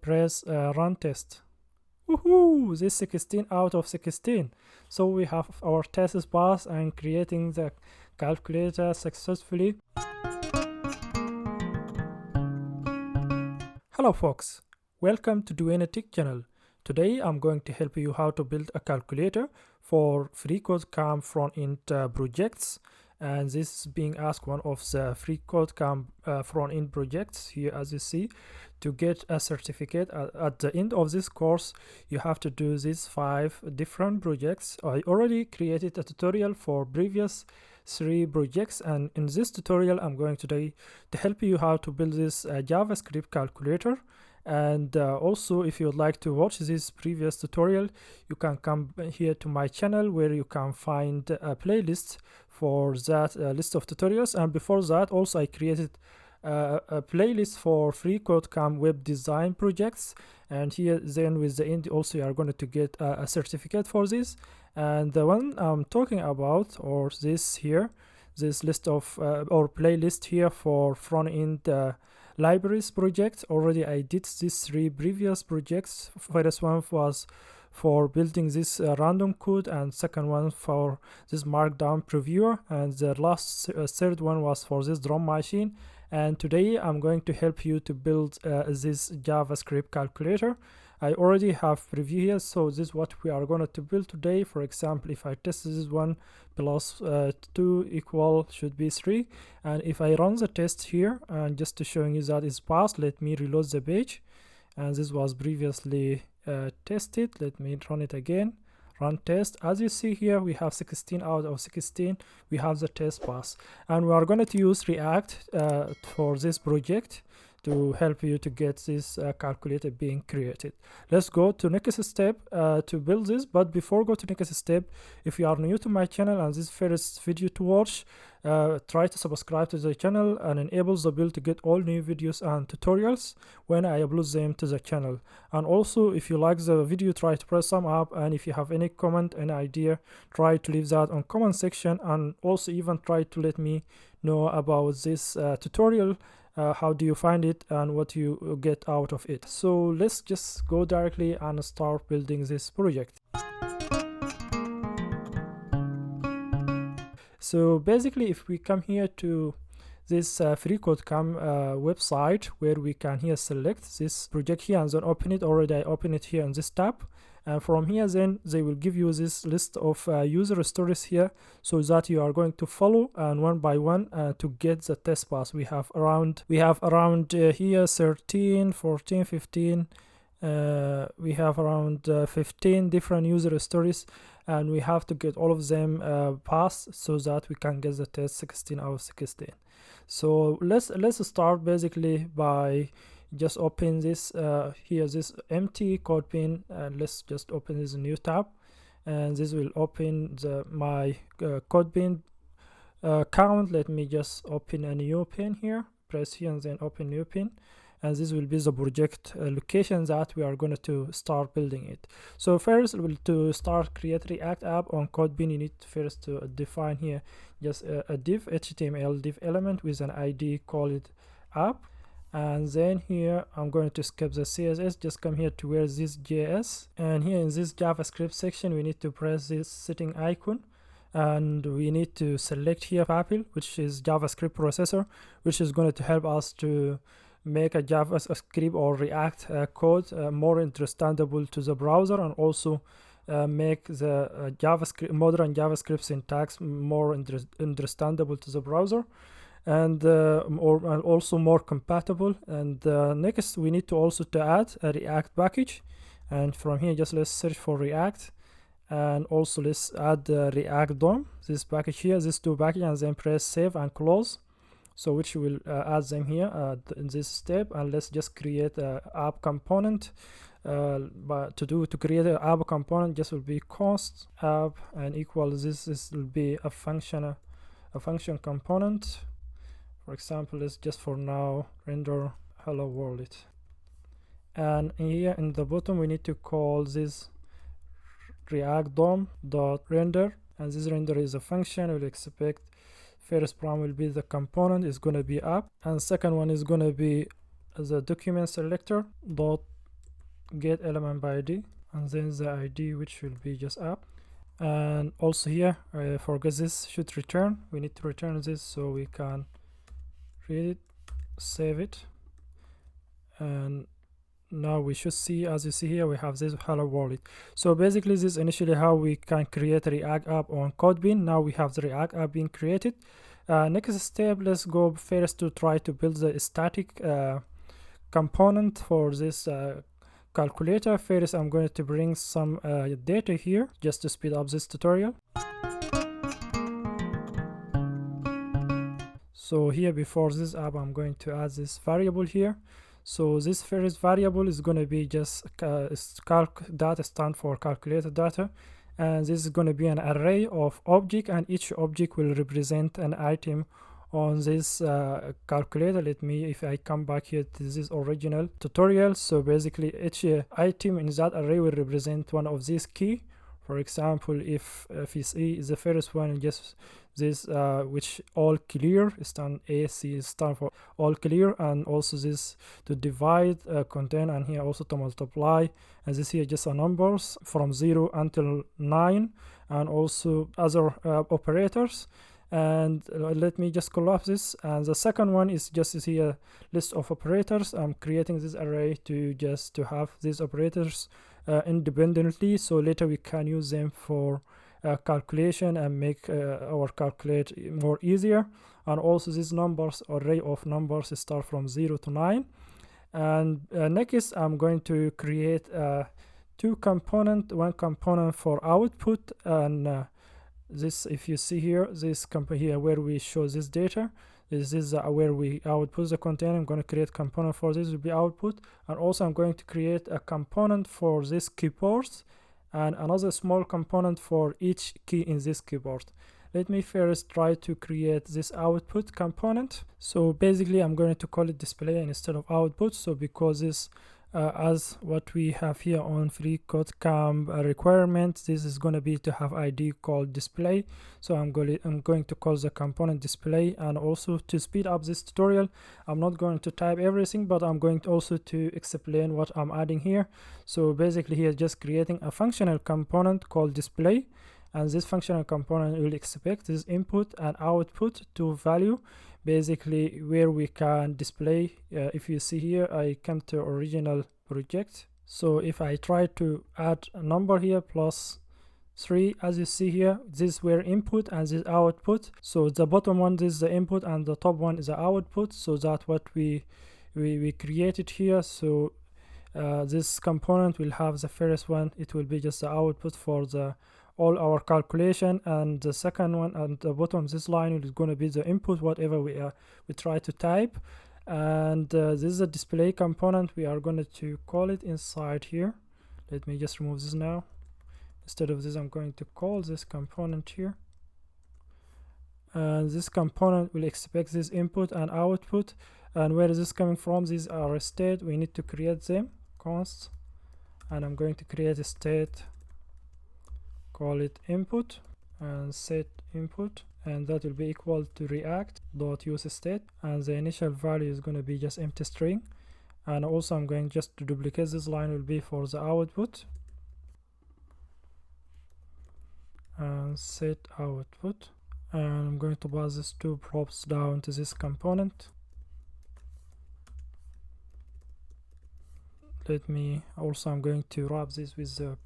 press run test. Woohoo! This 16 out of 16. So we have our tests passed and creating the calculator successfully. Hello folks, welcome to DuenaTech channel. Today I'm going to help you how to build a calculator for FreeCodeCamp front-end projects, and this is being asked one of the FreeCodeCamp front-end projects here. As you see, to get a certificate at the end of this course, you have to do these 5 different projects. I already created a tutorial for previous 3 projects, and in this tutorial I'm going today to help you how to build this JavaScript calculator. And also, if you would like to watch this previous tutorial, you can come here to my channel where you can find a playlist for that list of tutorials. And before that, also I created a playlist for FreeCodeCamp web design projects, and here then with the end also you are going to get a certificate for this. And the one I'm talking about, or this here, this list of or playlist here for front-end libraries project, already I did these 3 previous projects. First one was for building this random code, and second one for this markdown previewer, and the last third one was for this drum machine. And today I'm going to help you to build this JavaScript calculator. I already have preview here, so this is what we are going to build today. For example, if I test this 1 plus 2 equal should be 3, and if I run the test here, and just to showing you that it's passed, let me reload the page, and this was previously tested. Let me run it again. Run test. As you see here, we have 16 out of 16. We have the test pass, and we are going to use React for this project to help you to get this calculator being created. Let's go to next step to build this. But before go to next step, if you are new to my channel and this first video to watch, try to subscribe to the channel and enable the bell to get all new videos and tutorials when I upload them to the channel. And also, if you like the video, try to press thumb up, and if you have any comment, any idea, try to leave that on comment section, and also even try to let me know about this tutorial. How do you find it and what you get out of it? So let's just go directly and start building this project. So basically, if we come here to this FreeCodeCamp website, where we can here select this project here and then open it. Already I open it here in this tab, and from here then they will give you this list of user stories here, so that you are going to follow and one by one to get the test pass. We have around here 13, 14, 15, we have around 15 different user stories, and we have to get all of them passed so that we can get the test 16 out of 16. So let's start basically by just open this here, this empty code bin, and let's just open this new tab, and this will open my code bin count. Let me just open a new pin here, press here and then open new pin, and this will be the project location that we are going to start building it. So first, to start create React app on code bin, you need first to define here just a div, HTML div element with an ID, call it app. And then here I'm going to skip the CSS, just come here to where this JS, and here in this JavaScript section we need to press this setting icon, and we need to select here Papil, which is JavaScript processor, which is going to help us to make a JavaScript or React code more understandable to the browser, and also make the modern JavaScript syntax more understandable to the browser, and also more compatible. And next we need to also to add a React package, and from here just let's search for React, and also let's add the React DOM, this package here, these 2 packages, and then press save and close. So which will add them here in this step, and let's just create a app component. But to create an app component, just will be const app and equal this will be a function component. For example, let's just for now render hello world. And here in the bottom we need to call this React DOM dot render, and this render is a function. We'll expect first param will be the component is going to be app, and second one is going to be the document selector dot get element by ID, and then the ID which will be just app. And also here forget this should return, we need to return this so we can read it, save it, and now we should see, as you see here, we have this hello world. So basically this is initially how we can create a React app on CodeBean. Now we have the React app being created. Next step, let's go first to try to build the static component for this calculator. First I'm going to bring some data here just to speed up this tutorial. So here before this app I'm going to add this variable here. So this first variable is going to be just calc data, stand for calculated data, and this is going to be an array of object, and each object will represent an item on this calculator. Let me, if I come back here to this original tutorial, so basically each item in that array will represent one of these key. For example, if you see the first one, just this which all clear stand, AC stand for all clear, and also this to divide contain, and here also to multiply, and this here just a numbers from 0 until 9, and also other operators. And let me just collapse this, and the second one is just to see a list of operators. I'm creating this array to just to have these operators independently, so later we can use them for calculation and make our calculate more easier. And also these numbers, array of numbers, start from 0 to 9. And next I'm going to create two component, one component for output, and this, if you see here, this component here where we show this data, this is where we output the content. I'm going to create component for this will be output, and also I'm going to create a component for this keyboard and another small component for each key in this keyboard. Let me first try to create this output component. So basically I'm going to call it display instead of output, so because this as what we have here on FreeCodeCamp requirement, this is going to be to have ID called display. So I'm going to call the component display. And also to speed up this tutorial, I'm not going to type everything, but I'm going to also to explain what I'm adding here. So basically here just creating a functional component called display, and this functional component will expect this input and output to value, basically where we can display. If you see here, I come to original project. So if I try to add a number here +3, as you see here, this were input and this output. So the bottom one is the input and the top one is the output. So that's what we created here. So this component will have the first one, it will be just the output for the all our calculation, and the second one at the bottom, this line is going to be the input, whatever we try to type. And this is a display component. We are going to call it inside here. Let me just remove this now. Instead of this, I'm going to call this component here, and this component will expect this input and output. And where is this coming from? These are a state, we need to create them, const, and I'm going to create a state, call it input, and set input, and that will be equal to react.useState, and the initial value is going to be just empty string. And also I'm going just to duplicate this line, will be for the output, and set output, and I'm going to pass this two props down to this component. Let me also, I'm going to wrap this with the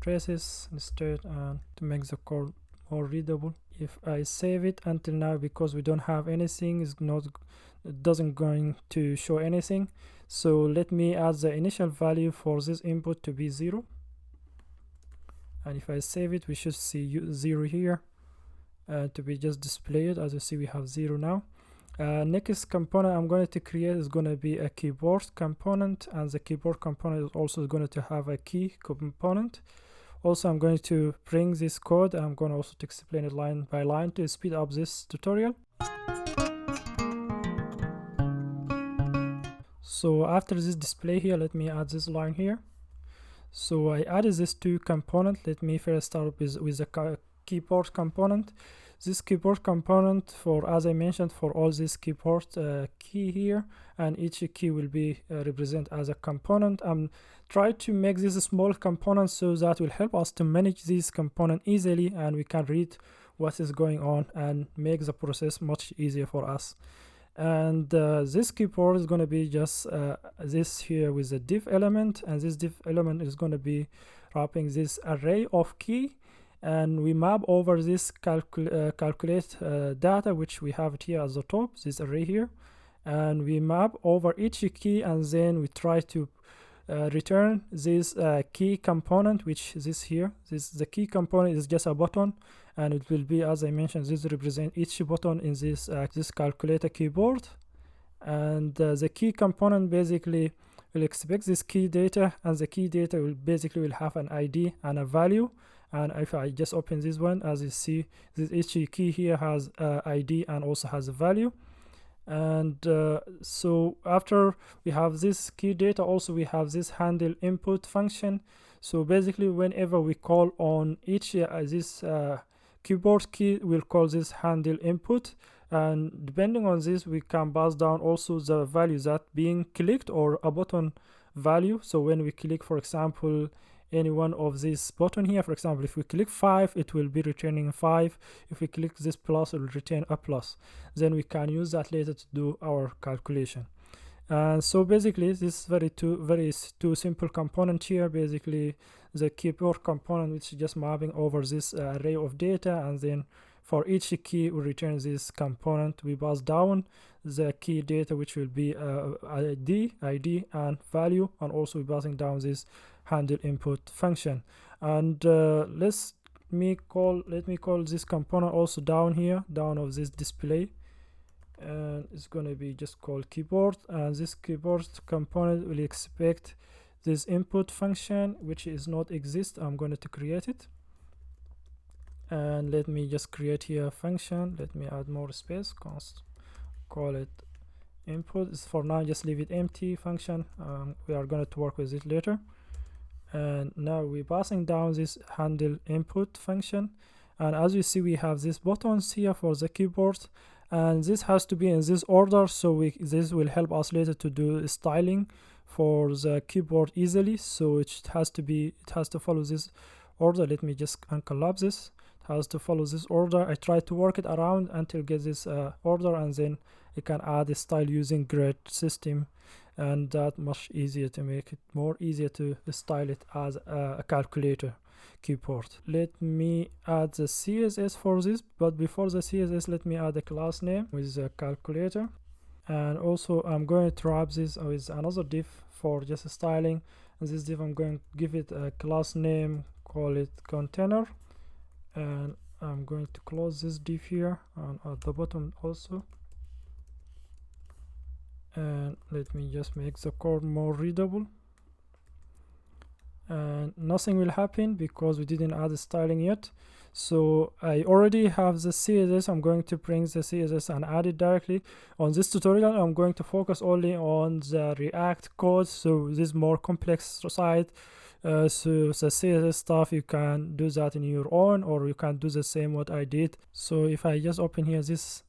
traces instead, and to make the code more readable. If I save it, until now, because we don't have anything, it doesn't going to show anything. So let me add the initial value for this input to be 0, and if I save it, we should see 0 here to be just displayed. As you see, we have 0 now. Next component I'm going to create is going to be a keyboard component, and the keyboard component is also going to have a key component. Also I'm going to bring this code, and I'm going to also to explain it line by line to speed up this tutorial. So after this display here, let me add this line here. So I added this two component. Let me first start with the keyboard component. this keyboard component for, as I mentioned, for all this keyboard key here, and each key will be represent as a component. Try to make this a small component so that will help us to manage this component easily, and we can read what is going on and make the process much easier for us. And this keyboard is going to be just this here with a div element, and this div element is going to be wrapping this array of key, and we map over this calculate data, which we have it here at the top, this array here, and we map over each key, and then we try to return this key component, which this here, the key component is just a button, and it will be, as I mentioned, this represent each button in this this calculator keyboard. And the key component basically will expect this key data, and the key data will basically have an ID and a value. And if I just open this one, as you see, this each key here has ID and also has a value. And so after we have this key data, also we have this handle input function. So basically whenever we call on each this keyboard key, we'll call this handle input, and depending on this we can pass down also the value that being clicked or a button value. So when we click, for example, any one of these button here, for example, if we click 5, it will be returning 5. If we click this plus, it will return a plus. Then we can use that later to do our calculation. And so basically this very two simple component here. Basically the keyboard component, which is just mapping over this array of data, and then for each key we return this component. We pass down the key data, which will be ID and value, and also we're passing down this handle input function. And let me call this component also down here, down of this display, and it's going to be just called keyboard. And this keyboard component will expect this input function, which is not exist. I'm going to create it, and let me just create here a function. Let me add more space, call it input. It's for now, just leave it empty function. We are going to work with it later. And now we're passing down this handle input function, and as you see we have these buttons here for the keyboard, and this has to be in this order, so this will help us later to do styling for the keyboard easily. So it has to follow this order. Let me just uncollapse this. It has to follow this order. I try to work it around until get this order, and then you can add a style using grid system, and that much easier to make it more easier to style it as a calculator keyboard. Let me add the CSS for this, but before the CSS, let me add a class name with the calculator. And also I'm going to wrap this with another div for just styling, and this div I'm going to give it a class name, call it container, and I'm going to close this div here and at the bottom also. And let me just make the code more readable, and nothing will happen because we didn't add the styling yet. So I already have the CSS. I'm going to bring the CSS and add it directly. On this tutorial I'm going to focus only on the React code, so this more complex side. So the CSS stuff, you can do that in your own, or you can do the same what I did. So if I just open here this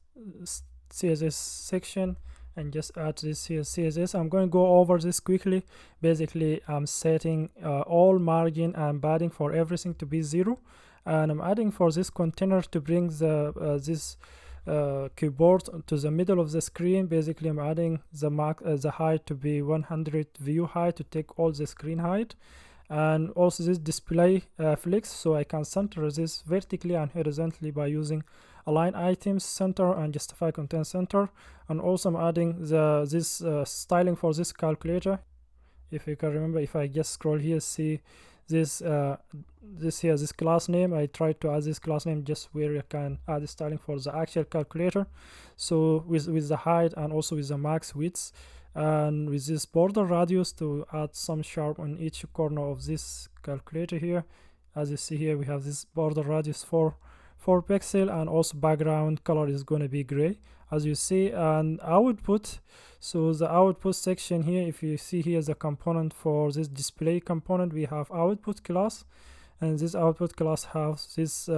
CSS section and just add this here CSS, I'm going to go over this quickly. Basically I'm setting all margin and padding for everything to be 0, and I'm adding for this container to bring the this keyboard to the middle of the screen. Basically I'm adding the height to be 100 view height to take all the screen height, and also this display flex, so I can center this vertically and horizontally by using align items center and justify content center. And also I'm adding this styling for this calculator. If you can remember, if I just scroll here, see this this class name. I tried to add this class name just where you can add the styling for the actual calculator, so with the height and also with the max width, and with this border radius to add some sharp on each corner of this calculator here. As you see here, we have this border radius for 4 pixel, and also background color is going to be gray, as you see. And output, so the output section here, if you see here the component for this display component, we have output class, and this output class has this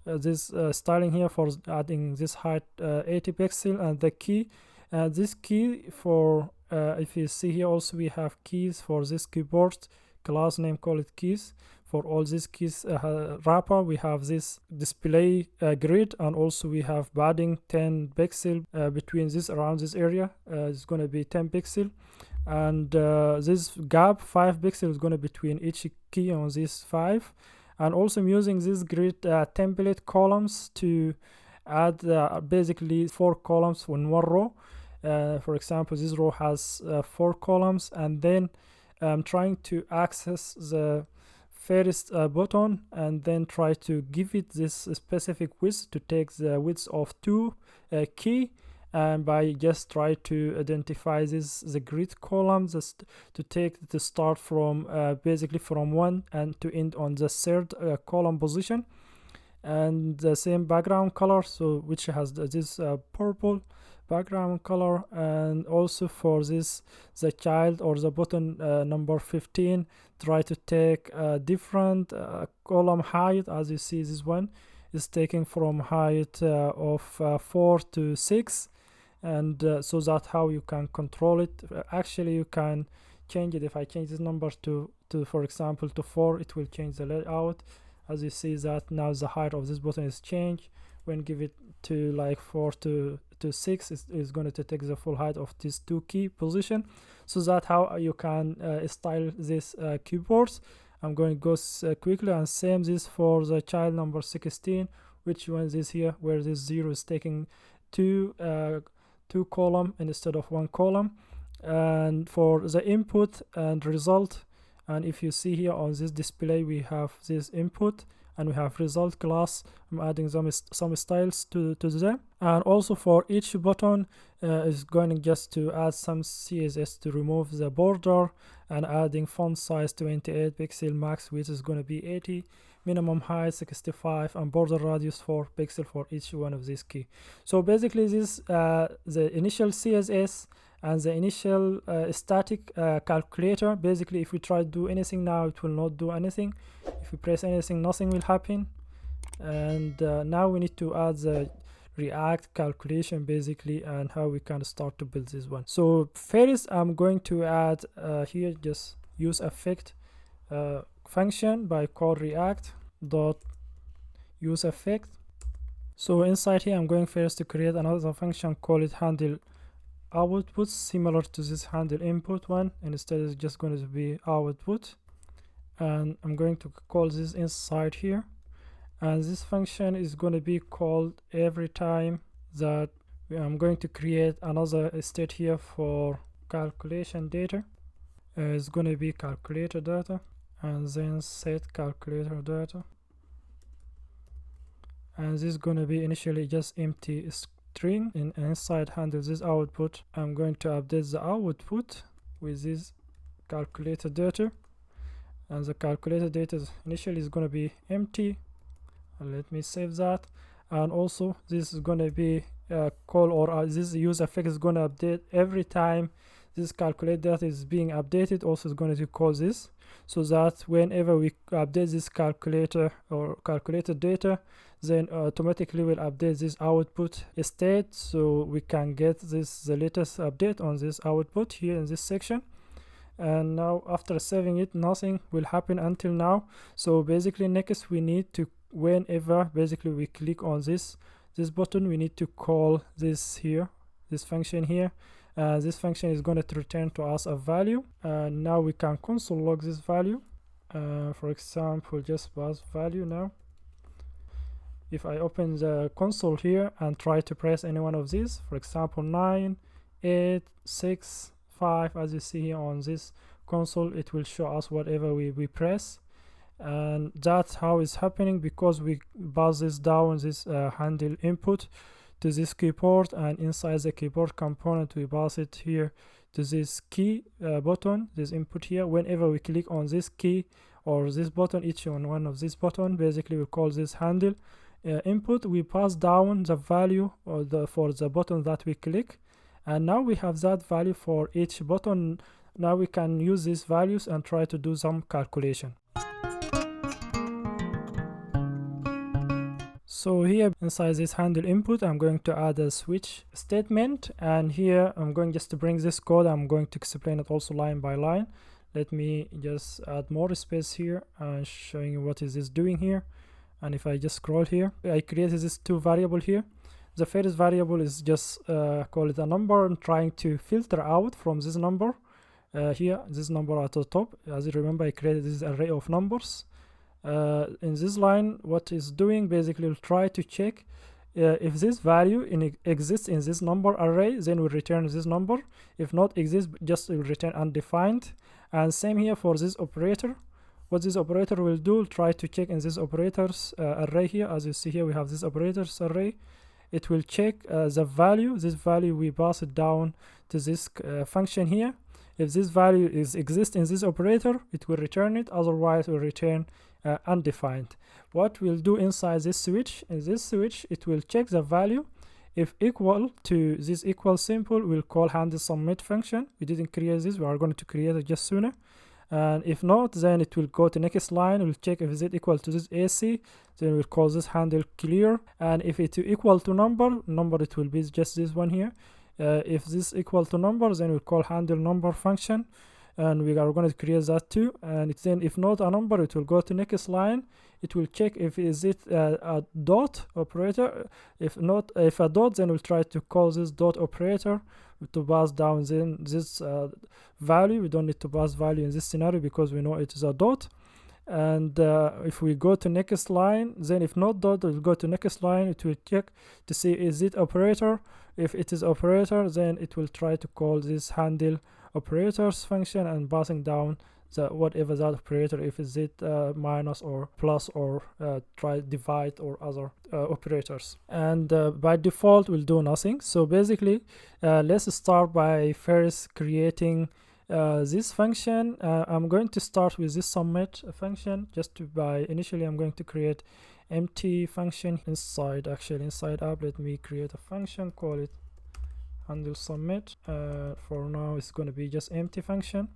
this styling here for adding this height 80 pixel, and the key, this key for if you see here also we have keys for this keyboard class name, call it keys. For all these keys wrapper, we have this display grid, and also we have padding 10 pixel between this, around this area. It's going to be 10 pixel, and this gap 5 pixel is going to be between each key on this 5. And also I'm using this grid template columns to add basically 4 columns in one row. For example, this row has 4 columns, and then I'm trying to access the first button and then try to give it this specific width to take the width of 2 key, and by just try to identify the grid columns to take the start from basically from 1 and to end on the 3rd column position, and the same background color, so which has this purple background color. And also for this, the child or the button number 15, try to take a different column height. As you see, this one is taking from height of 4 to 6, and so that how you can control it. Actually you can change it. If I change this number to for example to 4, it will change the layout. As you see that now the height of this button is changed. When give it to like 4 to 6, is going to take the full height of this 2 key position. So that how you can style this keyboards. I'm going to go quickly, and same this for the child number 16, which one is here, where this 0 is taking 2 column instead of 1 column. And for the input and result, and if you see here on this display, we have this input and we have result class. I'm adding some styles to them. And also for each button is going just to add some CSS to remove the border, and adding font size 28 pixel, max width is going to be 80, minimum height 65, and border radius 4 pixel for each one of these key. So basically this the initial CSS and the initial static calculator. Basically if we try to do anything now, it will not do anything. If we press anything, nothing will happen. And now we need to add the React calculation basically, and how we can start to build this one. So first I'm going to add here just use effect function by call React dot use effect. So inside here I'm going first to create another function, call it handle output, similar to this handle input one, and instead it's just going to be output. And I'm going to call this inside here, and this function is going to be called every time that I'm going to create another state here for calculation data. It's going to be calculator data, and then set calculator data, and this is going to be initially just empty string. And inside handle this output, I'm going to update the output with this calculator data, and the calculator data initially is going to be empty. And let me save that. And also this is going to be call, or this use effect is going to update every time this calculate data is being updated. Also is going to call this, so that whenever we update this calculator or calculated data, then automatically will update this output state, so we can get the latest update on this output here in this section. And now after saving it, nothing will happen until now. So basically next we need to, whenever basically we click on this button, we need to call this here, this function here. This function is going to return to us a value, and now we can console log this value. For example, just pass value. Now if I open the console here and try to press any one of these, for example 9, 8, 6, 5, as you see here on this console, it will show us whatever we press. And that's how it's happening, because we pass this down, this handle input to this keyboard, and inside the keyboard component we pass it here to this key button, this input here. Whenever we click on this key or this button, each one of this button, basically we call this handle input. We pass down the value or for the button that we click, and now we have that value for each button. Now we can use these values and try to do some calculation. So here inside this handle input, I'm going to add a switch statement, and here I'm going just to bring this code. I'm going to explain it also line by line. Let me just add more space here and showing you what is this doing here. And if I just scroll here, I created this two variable here. The first variable is just call it a number and trying to filter out from this number here, this number at the top. As you remember, I created this array of numbers. In this line, what is doing basically will try to check if this value exists in this number array, then we'll return this number. If not exists, just will return undefined. And same here for this operator. What this operator will do, will try to check in this operators array here. As you see here, we have this operators array. It will check the value. This value we pass it down to this function here. If this value exists in this operator, it will return it. Otherwise, it will return undefined. What we'll do inside this switch, it will check the value. If equal to this equal symbol, we'll call handle submit function. We didn't create this, we are going to create it just sooner. And if not, then it will go to next line. We'll check if it's equal to this AC, then we'll call this handle clear. And if it's equal to number, it will be just this one here. If this equal to number, then we'll call handle number function, and we are going to create that too. And then if not a number, it will go to next line. It will check if is it a dot operator. If not, if a dot, then we'll try to call this dot operator to pass down then this value. We don't need to pass value in this scenario because we know it is a dot. And if we go to next line, then if not dot, we'll go to next line. It will check to see is it operator. If it is operator, then it will try to call this handle operators function and passing down the whatever that operator, if is it minus or plus or try divide or other operators. And by default will do nothing. So basically let's start by first creating this function. I'm going to start with this submit function. Initially I'm going to create empty function inside app. Let me create a function, call it handle submit. For now it's going to be just empty function,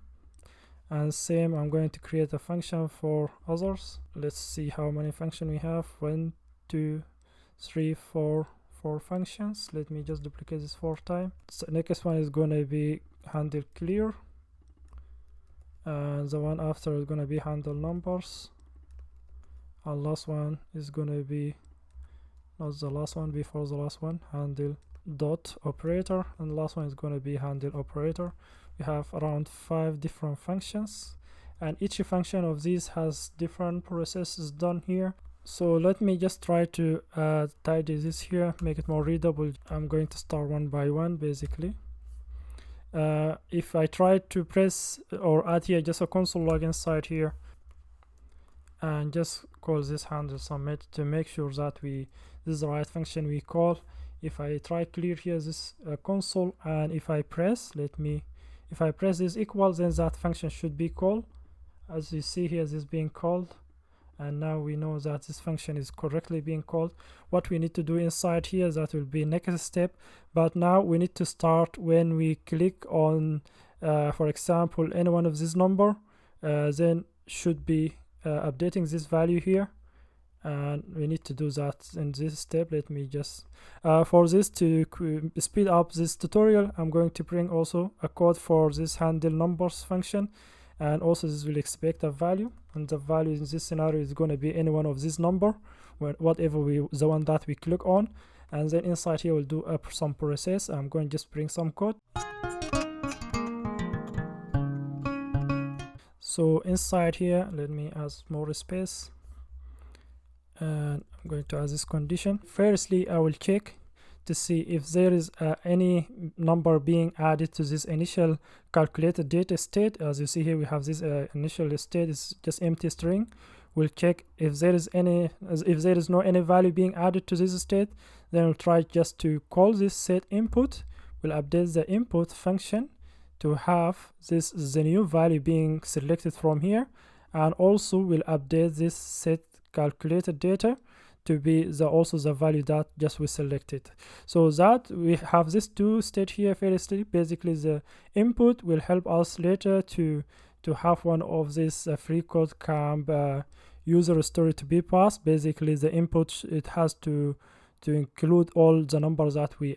and same I'm going to create a function for others. Let's see how many functions we have. 1 2 3 4 functions. Let me just duplicate this 4 times. So next one is going to be handle clear, and the one after is going to be handle numbers, and last one is going to be not the last one, before the last one, handle dot operator, and the last one is going to be handle operator. We have around 5 different functions, and each function of these has different processes done here. So let me just try to tidy this here, make it more readable. I'm going to start one by one basically. If I try to press or add here just a console log inside here and just call this handle submit to make sure that this is the right function we call. If I try clear here this console, and if I press this equal, then that function should be called. As you see here, this is being called, and now we know that this function is correctly being called. What we need to do inside here, that will be next step, but now we need to start when we click on for example any one of this number, then should be updating this value here, and we need to do that in this step. Let me just for this to speed up this tutorial, I'm going to bring also a code for this handle numbers function, and also this will expect a value, and the value in this scenario is going to be any one of this number, whatever the one that we click on. And then inside here we'll do some process. I'm going to just bring some code. So inside here, let me add more space, and I'm going to add this condition. Firstly, I will check to see if there is any number being added to this initial calculated data state. As you see here, we have this initial state is just empty string. We'll check if there is no any value being added to this state, then we'll try just to call this set input. We'll update the input function to have the new value being selected from here, and also we'll update this set calculated data to be also the value that just we selected. So that we have this two state here. Firstly, basically the input will help us later to have one of this FreeCodeCamp user story to be passed. Basically the input, it has to include all the numbers that we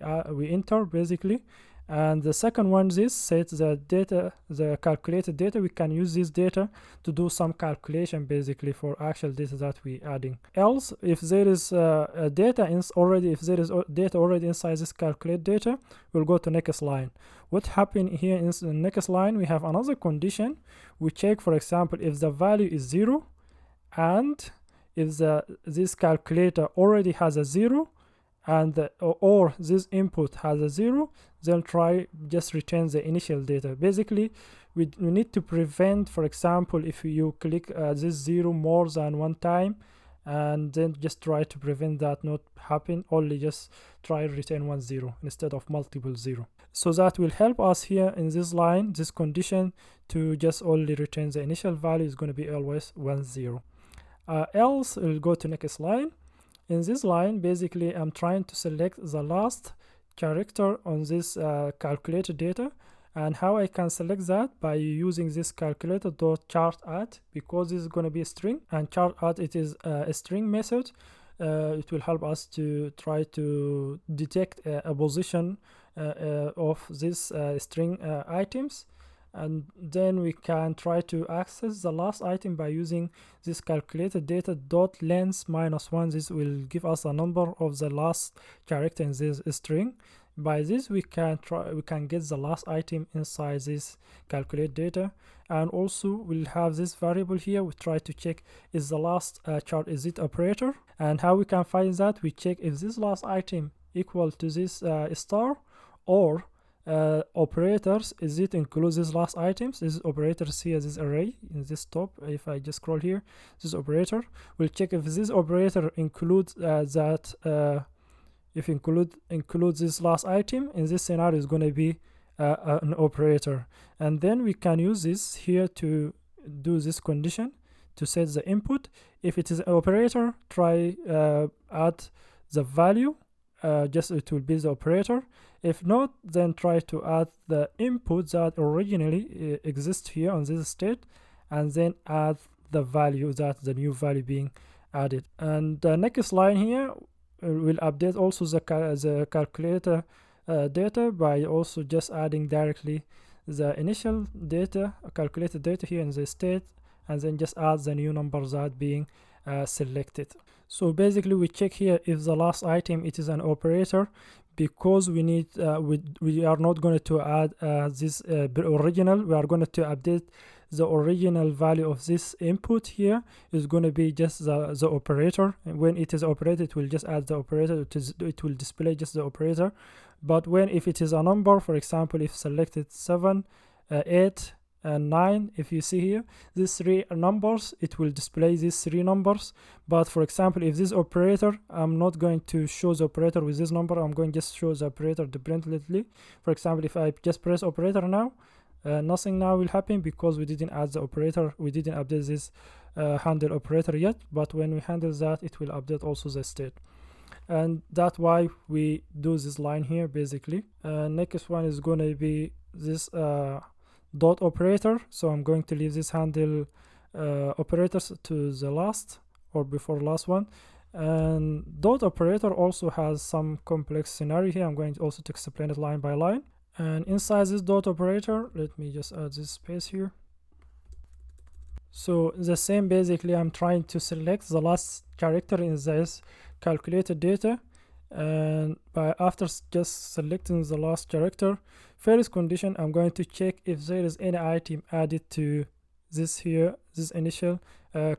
enter basically. And the second one is set the data, the calculated data. We can use this data to do some calculation basically for actual data that we adding. Else, if there is data already inside this calculate data, we'll go to next line. What happened here in the next line, we have another condition. We check, for example, if the value is 0 and if this calculator already has a 0 and or this input has a 0, then try just return the initial data. Basically we need to prevent, for example, if you click this 0 more than one time, and then just try to prevent that not happen. Only just try return 1 0 instead of multiple 0. So that will help us here in this line, this condition, to just only return the initial value is going to be always 1 0. Else we'll go to next line. In this line, basically I'm trying to select the last character on this calculated data. And how I can select that? By using this calculator.chartAdd, because this is going to be a string, and chartAdd, it is a string method. It will help us to try to detect a position of this string items, and then we can try to access the last item by using this calculated data dot length -1. This will give us a number of the last character in this string. By this we can get the last item inside this calculate data. And also we'll have this variable here. We try to check is the last chart, is it operator, and how we can find that? We check if this last item equal to this star, or operators, is it includes these last items. This operators here, this array in this top. If I just scroll here, this operator, we'll check if this operator includes if includes this last item. In this scenario is going to be an operator, and then we can use this here to do this condition to set the input. If it is an operator, try add the value, just it will be the operator. If not, then try to add the input that originally exists here on this state, and then add the value, that the new value being added. And the next line here will update also the calculator data by also just adding directly the initial data, calculated data here in the state, and then just add the new numbers that being selected. So basically we check here if the last item it is an operator, because we need we are not going to add this original. We are going to update the original value of this input here is going to be just the operator, and when it is operated it will just add the operator. It will display just the operator. But if it is a number, for example, if selected 7 8 and 9, if you see here these 3 numbers, it will display these 3 numbers. But for example, if this operator, I'm not going to show the operator with this number, I'm going to just show the operator differently. For example, if I just press operator now, nothing now will happen, because we didn't add the operator, we didn't update this handle operator yet. But when we handle that, it will update also the state, and that's why we do this line here basically. Next one is going to be this dot operator. So I'm going to leave this handle operators to the last or before last one. And dot operator also has some complex scenario here. I'm going to also to explain it line by line. And inside this dot operator, let me just add this space here. So the same, basically I'm trying to select the last character in this calculated data, and after just selecting the last character, first condition, I'm going to check if there is any item added to this here, this initial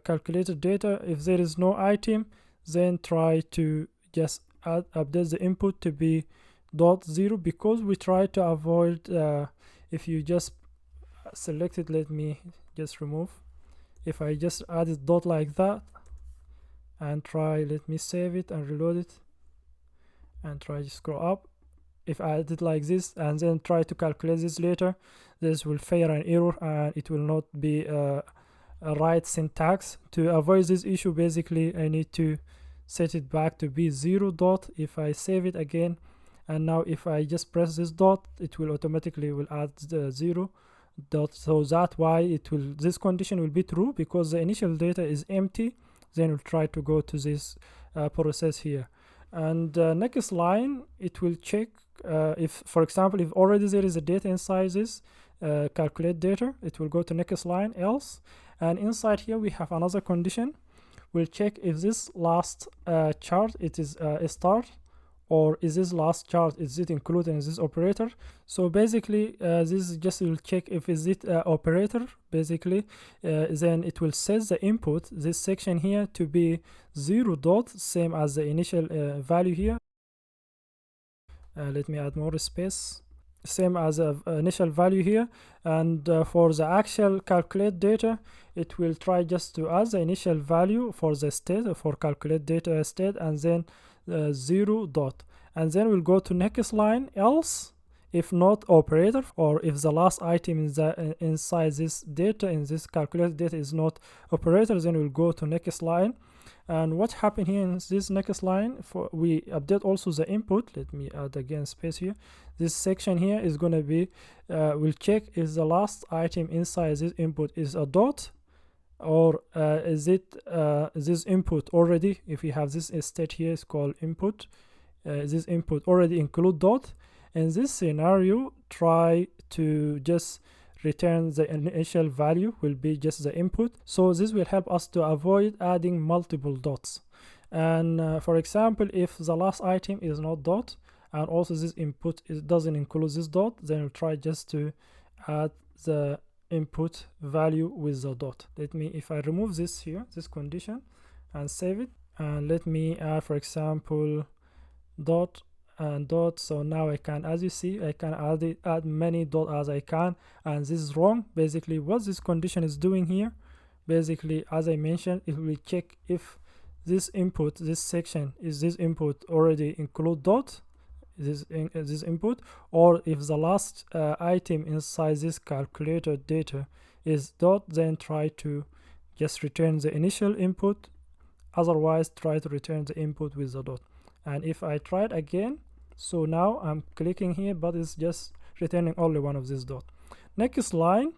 calculated data. If there is no item, then try to just update the input to be .0, because we try to avoid if you just select it. Let me just remove. If I just add it dot like that and try, let me save it and reload it and try to scroll up. If I add it like this and then try to calculate this later, this will fire an error and it will not be a right syntax. To avoid this issue, basically I need to set it back to be 0 dot. If I save it again, and now if I just press this dot, it will automatically add the 0 dot. So that's why this condition will be true, because the initial data is empty. Then we'll try to go to this process here, and next line it will check if, for example, if already there is a data inside this calculate data, it will go to next line else. And inside here we have another condition. We'll check if this last chart it is a start, or is this last chart, is it included in this operator. So basically this just will check if is it operator basically. Then it will set the input, this section here, to be 0 dot, same as the initial value here. Let me add more space, same as initial value here. And for the actual calculate data, it will try just to add the initial value for the state, for calculate data state, and then 0 dot. And then we'll go to next line else, if not operator, or if the last item inside this data, in this calculate data, is not operator, then we'll go to next line. And what happened here in this next line, we update also the input. Let me add again space here. This section here is going to be we'll check if the last item inside this input is a dot, or is it this input already, if we have this state here is called input, this input already include dot. In this scenario, try to just return the initial value will be just the input. So this will help us to avoid adding multiple dots. And for example, if the last item is not dot, and also this input doesn't include this dot, then we'll try just to add the input value with the dot. If I remove this here, this condition, and save it, and let me add, for example, dot and dot. So now I can, as you see, I can add many dot as I can, and this is wrong. Basically what this condition is doing here, basically, as I mentioned, it will check if this input, this section, is this input already include dot, this input, or if the last item inside this calculator data is dot, then try to just return the initial input, otherwise try to return the input with the dot. And if I try it again, so now I'm clicking here, but it's just returning only one of this dot. Next line,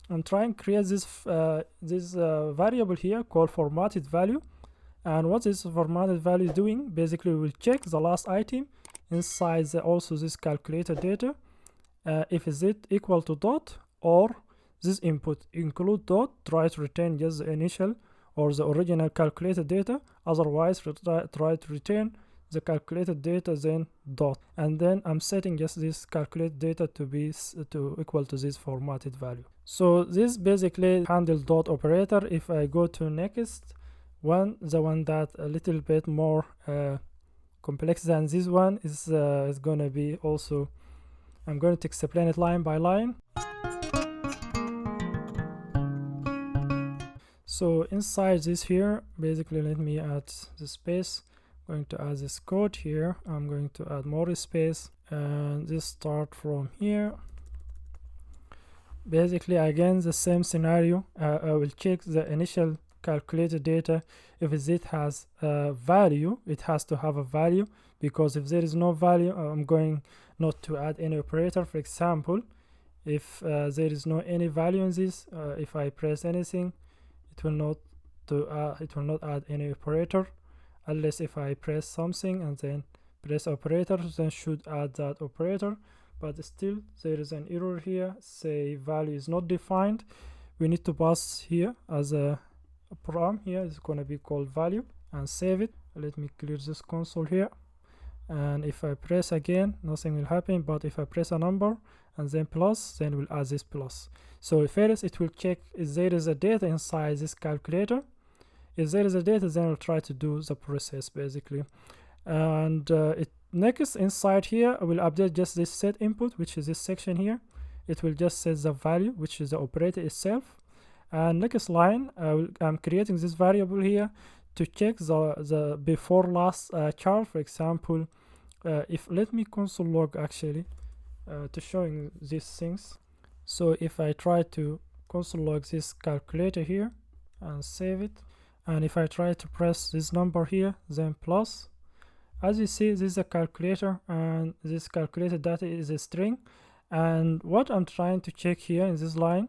I'm trying to create this variable here called formatted value. And what this formatted value is doing, basically we'll check the last item inside also this calculator data, if is it equal to dot, or this input include dot, try to return just the initial or the original calculated data, otherwise try to return the calculated data then dot. And then I'm setting just this calculated data to be equal to this formatted value. So this basically handle dot operator. If I go to next one, the one that a little bit more complex than this one is gonna be also, I'm going to explain it line by line. So inside this here, basically, let me add the space. Going to add this code here. I'm going to add more space, and this start from here. Basically, again, the same scenario. I will check the initial calculated data. If it has a value, it has to have a value, because if there is no value, I'm going not to add any operator. For example, if there is no any value in this, if I press anything, it will not add any operator, unless if I press something and then press operator, then should add that operator. But still there is an error here, say value is not defined. We need to pass here as a param here, it's going to be called value, and save it. Let me clear this console here, and if I press again, nothing will happen. But if I press a number and then plus, then we'll add this plus. So first it will check if there is a data inside this calculator. If there is a data, then we'll try to do the process basically. And next inside here, I will update just this set input, which is this section here. It will just set the value, which is the operator itself. And next line, I'm creating this variable here to check the before last chart. For example, if let me console log actually to showing these things. So if I try to console log this calculator here and save it, and if I try to press this number here, then plus, as you see, this is a calculator, and this calculated data is a string. And what I'm trying to check here in this line,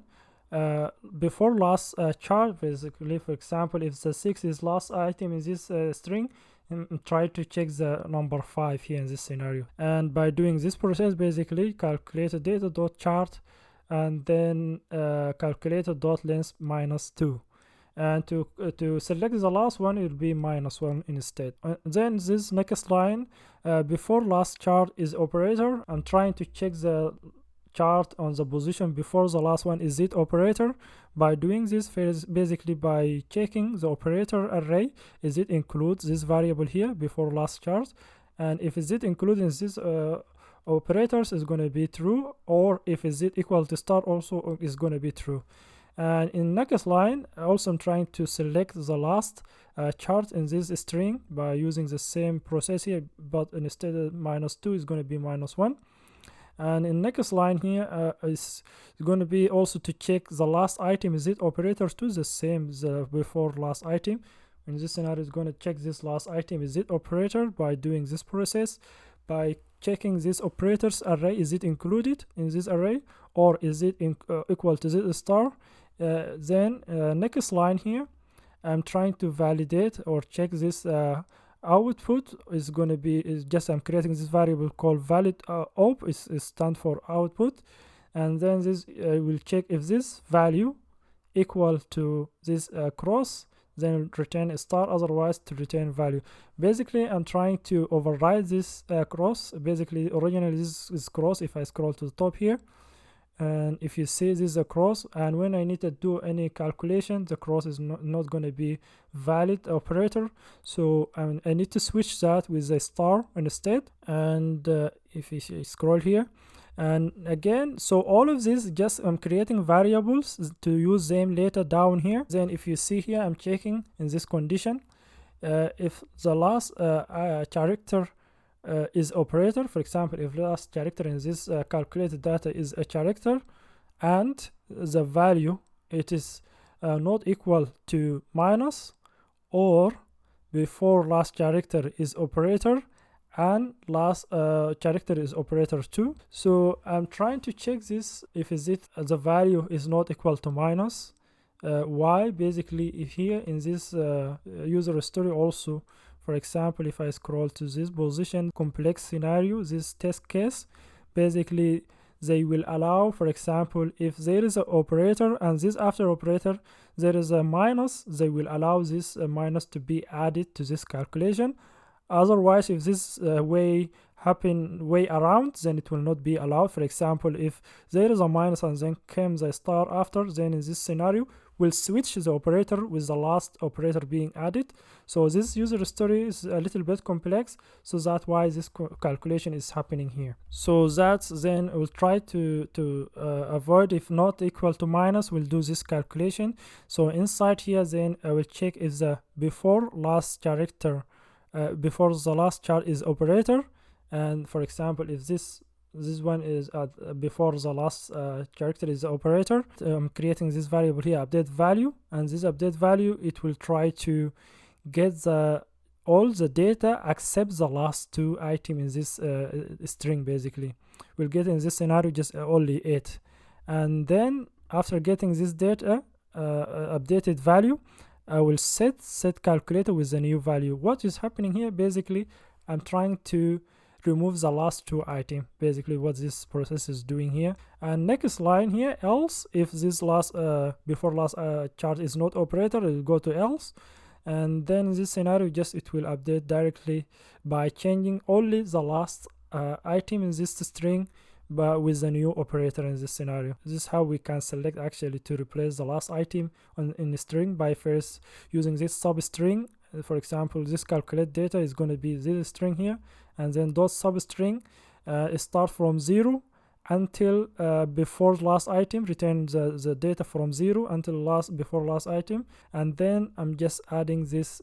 before last chart, basically, for example, if the 6 is last item in this string, and try to check the number 5 here in this scenario. And by doing this process, basically calculate data.chart and then calculator.length -2, and to select the last one, it will be -1 instead. Then this next line, before last chart is operator. I'm trying to check the chart on the position before the last one is it operator. By doing this, basically by checking the operator array, is it includes this variable here before last chart, and if is it including this operators is going to be true, or if is it equal to star also is going to be true. And in next line, also I'm trying to select the last chart in this string by using the same process here, but instead of -2 is going to be -1. And in next line here is going to be also to check the last item, is it operator to the same the before last item. In this scenario, is going to check this last item, is it operator, by doing this process by checking this operators array, is it included in this array, or is it equal to this star. Then next line here, I'm trying to validate or check this output is going to be I'm creating this variable called valid op, is stand for output, and then this will check if this value equal to this cross, then return a star, otherwise to return value. Basically I'm trying to override this cross. Basically originally this is cross. If I scroll to the top here, and if you see this is a cross, and when I need to do any calculation, the cross is not going to be valid operator, so I need to switch that with a star instead. And if you scroll here, and again, so all of this just I'm creating variables to use them later down here. Then if you see here, I'm checking in this condition if the last character is operator. For example, if last character in this calculated data is a character and the value it is not equal to minus, or before last character is operator and last character is operator too. So I'm trying to check this if is it the value is not equal to minus. Why? Basically if here in this user story also, for example, if I scroll to this position complex scenario, this test case, basically they will allow, for example, if there is an operator and this after operator there is a minus, they will allow this minus to be added to this calculation. Otherwise, if this way around, then it will not be allowed. For example, if there is a minus and then comes a star after, then in this scenario we'll switch the operator with the last operator being added. So this user story is a little bit complex, so that's why this calculation is happening here. So that's then we'll try to avoid, if not equal to minus, we'll do this calculation. So inside here, then I will check if the before last character before the last chart is operator, and for example if this one is before the last character is the operator, I'm creating this variable here, update value, and this update value it will try to get all the data except the last two items in this string. Basically we'll get in this scenario just only 8, and then after getting this data updated value, I will set calculator with the new value. What is happening here, basically I'm trying to remove the last two items, basically what this process is doing here. And next line here, else, if this last before last chart is not operator, it will go to else, and then in this scenario just it will update directly by changing only the last item in this string, but with the new operator in this scenario. This is how we can select actually to replace the last item in the string by first using this substring. For example, this calculate data is going to be this string here, and then dot substring start from 0 until before last item, return the data from 0 until before last item, and then I'm just adding this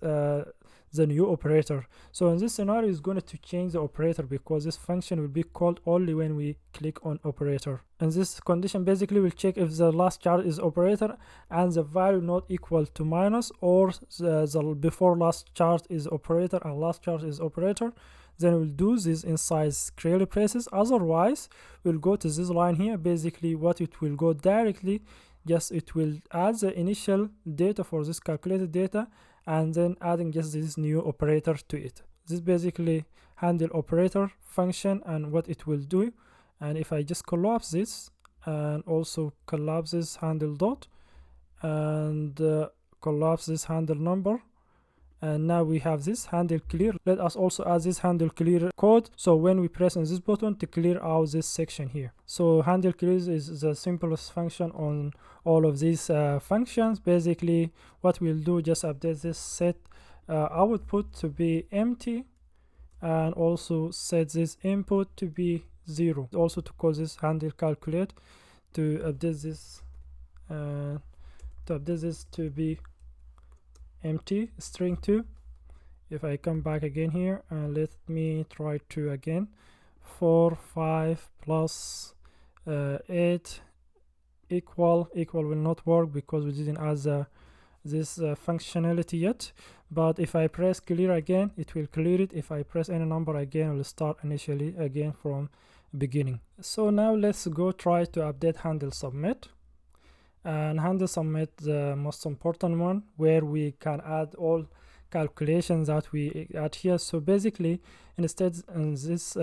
the new operator. So in this scenario is going to change the operator because this function will be called only when we click on operator. And this condition basically will check if the last chart is operator and the value not equal to minus, or the before last chart is operator and last chart is operator, then we'll do this inside curly braces. Otherwise we'll go to this line here. Basically what it will go directly, just it will add the initial data for this calculated data and then adding just this new operator to it. This basically handle operator function and what it will do. And if I just collapse this and also collapse this handle dot and collapse this handle number, and now we have this handle clear. Let us also add this handle clear code, so when we press on this button to clear out this section here. So handle clear is the simplest function on all of these functions. Basically what we'll do, just update this, set output to be empty and also set this input to be 0. Also to call this handle calculate, to update this to be empty string 2. If I come back again here and let me try to again, 4 5 plus 8 equal will not work because we didn't add this functionality yet. But if I press clear again, it will clear it. If I press any number again, it will start initially again from beginning. So now let's go try to update handle submit. And handle submit, the most important one, where we can add all calculations that we add here. So basically instead in this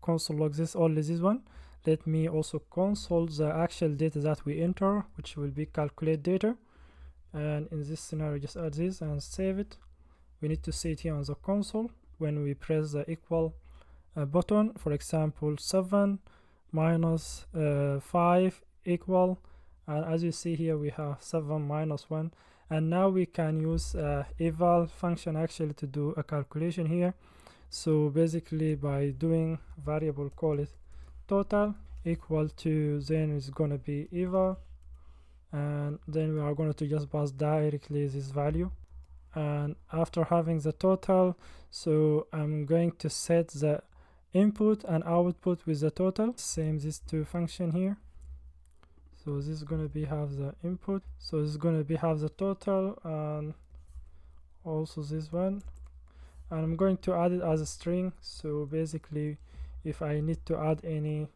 console log this only this one, let me also console the actual data that we enter, which will be calculate data. And in this scenario just add this and save it. We need to see it here on the console when we press the equal button. For example, 7 minus 5 equal, and as you see here we have 7 minus 1. And now we can use eval function actually to do a calculation here. So basically by doing variable, call it total equal to, then it's going to be eval, and then we are going to just pass directly this value. And after having the total, so I'm going to set the input and output with the total, same these two function here. So this is going to be have the input, so this is going to be have the total, and also this one, and I'm going to add it as a string. So basically if I need to add any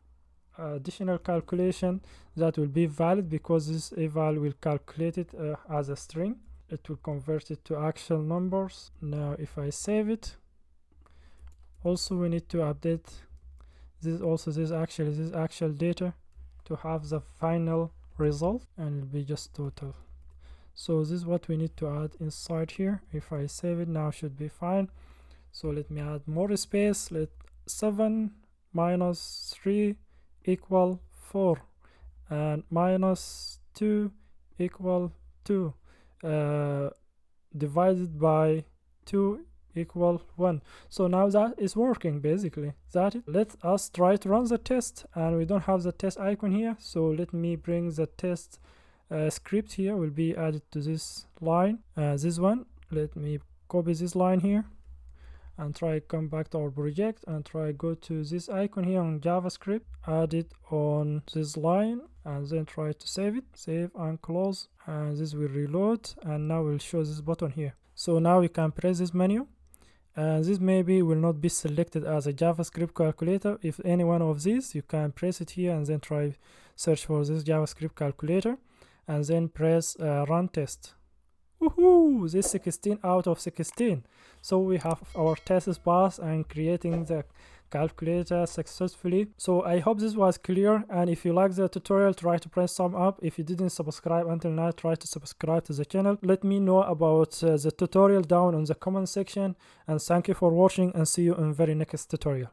additional calculation, that will be valid because this eval will calculate it as a string. It will convert it to actual numbers. Now if I save it, also we need to update this, also this actual data to have the final result, and it'll be just total. So this is what we need to add inside here. If I save it now, should be fine. So let me add more space. Let 7 minus 3 equal 4 and minus 2 equal 2 divided by 2 equal 1. So now that is working. Basically that it. Let us try to run the test, and we don't have the test icon here, so let me bring the test script here, will be added to this line, this one. Let me copy this line here and try come back to our project and try go to this icon here on JavaScript, add it on this line, and then try to save it, save and close, and this will reload, and now we'll show this button here. So now we can press this menu, and this maybe will not be selected as a JavaScript calculator. If any one of these, you can press it here and then try search for this JavaScript calculator and then press run test. Woohoo! This 16 out of 16. So we have our tests passed and creating the calculator successfully. So I hope this was clear, and if you like the tutorial, try to press thumb up. If you didn't subscribe until now, try to subscribe to the channel. Let me know about the tutorial down in the comment section, and thank you for watching, and see you in very next tutorial.